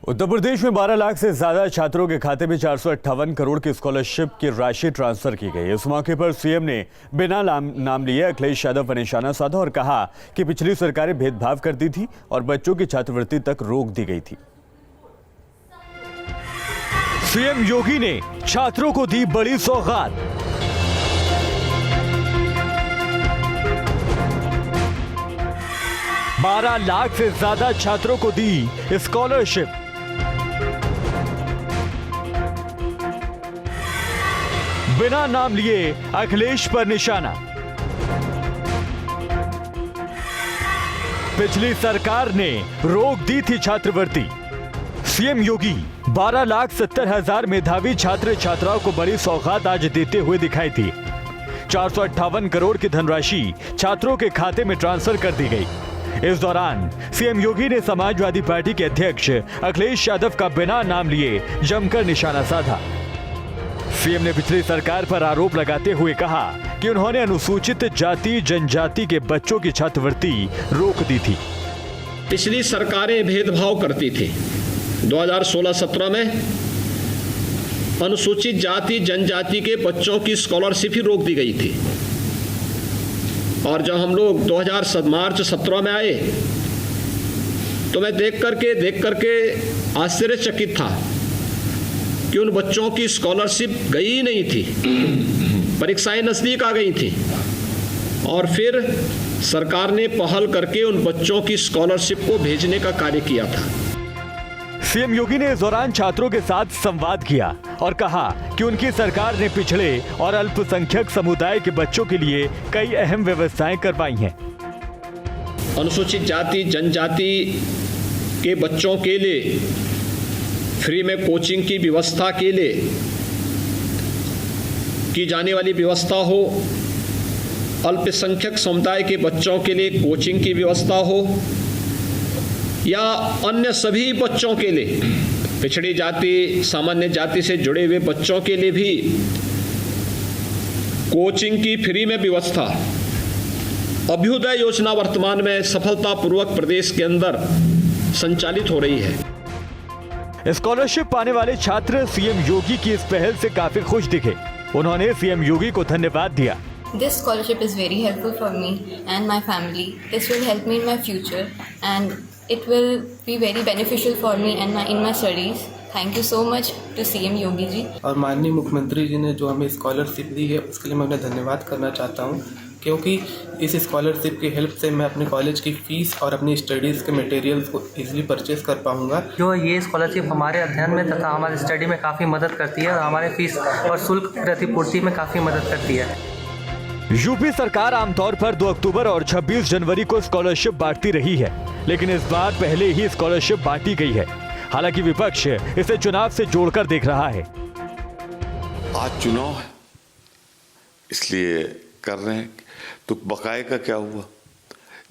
उत्तर प्रदेश में 12 लाख से ज्यादा छात्रों के खाते में 458 करोड़ की स्कॉलरशिप की राशि ट्रांसफर की गई। इस मौके पर सीएम ने बिना नाम लिए अखिलेश यादव पर निशाना साधा और कहा कि पिछली सरकारें भेदभाव करती थी और बच्चों की छात्रवृत्ति तक रोक दी गई थी। सीएम योगी ने छात्रों को दी बड़ी सौगात। बारह लाख से ज्यादा छात्रों को दी स्कॉलरशिप। बिना नाम लिए अखिलेश पर निशाना। पिछली सरकार ने रोक दी थी छात्रवृत्ति। सीएम योगी 12,70,000 मेधावी छात्र छात्राओं को बड़ी सौगात आज देते हुए दिखाई दी। 458 करोड़ की धनराशि छात्रों के खाते में ट्रांसफर कर दी गई। इस दौरान सीएम योगी ने समाजवादी पार्टी के अध्यक्ष अखिलेश यादव का बिना नाम लिए जमकर निशाना साधा। सीएम ने पिछली सरकार पर आरोप लगाते हुए कहा कि उन्होंने अनुसूचित जाति जनजाति के बच्चों की छात्रवृत्ति रोक दी थी। पिछली सरकारें भेदभाव करती थी। 2016-17 में अनुसूचित जाति जनजाति के बच्चों की स्कॉलरशिप ही रोक दी गई थी। और जब हम लोग 2000 मार्च 17 में आए तो मैं देख करके आश्चर्यचकित था कि उन बच्चों की स्कॉलरशिप गई नहीं थी। परीक्षाएं नजदीक आ गई थी और फिर सरकार ने पहल करके उन बच्चों की स्कॉलरशिप को भेजने का कार्य किया था। सीएम योगी ने इस दौरान छात्रों के साथ संवाद किया और कहा कि उनकी सरकार ने पिछड़े और अल्पसंख्यक समुदाय के बच्चों के लिए कई अहम व्यवस्थाएं करवाई हैं। अनुसूचित जाति जनजाति के बच्चों के लिए फ्री में कोचिंग की व्यवस्था के लिए की जाने वाली व्यवस्था हो, अल्पसंख्यक समुदाय के बच्चों के लिए कोचिंग की व्यवस्था हो या अन्य सभी बच्चों के लिए, पिछड़ी जाति सामान्य जाति से जुड़े हुए बच्चों के लिए भी कोचिंग की फ्री में व्यवस्था। अभ्युदय योजना वर्तमान में सफलतापूर्वक प्रदेश के अंदर संचालित हो रही है। स्कॉलरशिप पाने वाले छात्र सीएम योगी की इस पहल से काफी खुश दिखे। उन्होंने सीएम योगी को धन्यवाद दिया। This scholarship is very helpful for me and my family. This will help me in my future and it will be very beneficial for me and in my studies. Thank you so much to CM Yogi ji. और माननीय मुख्यमंत्री जी ने जो हमें scholarship दी है उसके लिए मैं उन्हें धन्यवाद करना चाहता हूँ, क्योंकि इस स्कॉलरशिप की हेल्प से मैं अपने कॉलेज की फ़ीस और अपनी स्टडीज़ के मटेरियल्स को इजीली परचेज कर पाऊँगा। जो ये स्कॉलरशिप हमारे अध्ययन में तथा हमारे स्टडी में काफ़ी मदद करती है और हमारे फीस और शुल्क प्रतिपूर्ति में काफ़ी मदद करती है। यूपी सरकार आमतौर पर 2 अक्टूबर और 26 जनवरी को स्कॉलरशिप बांटती रही है, लेकिन इस बार पहले ही स्कॉलरशिप बांटी गई है। हालांकि विपक्ष इसे चुनाव से जोड़कर देख रहा है। आज चुनाव है इसलिए कर रहे हैं, तो बकाये का क्या हुआ,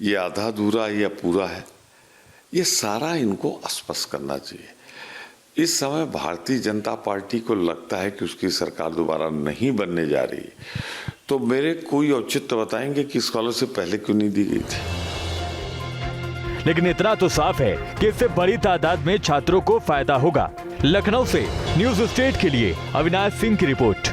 ये आधा अधूरा या पूरा है, ये सारा इनको स्पष्ट करना चाहिए। इस समय भारतीय जनता पार्टी को लगता है कि उसकी सरकार दोबारा नहीं बनने जा रही, तो मेरे कोई औचित्य बताएंगे कि स्कॉलरशिप पहले क्यों नहीं दी गई थी। लेकिन इतना तो साफ है कि इससे बड़ी तादाद में छात्रों को फायदा होगा। लखनऊ से न्यूज़ स्टेट के लिए अविनाश सिंह की रिपोर्ट।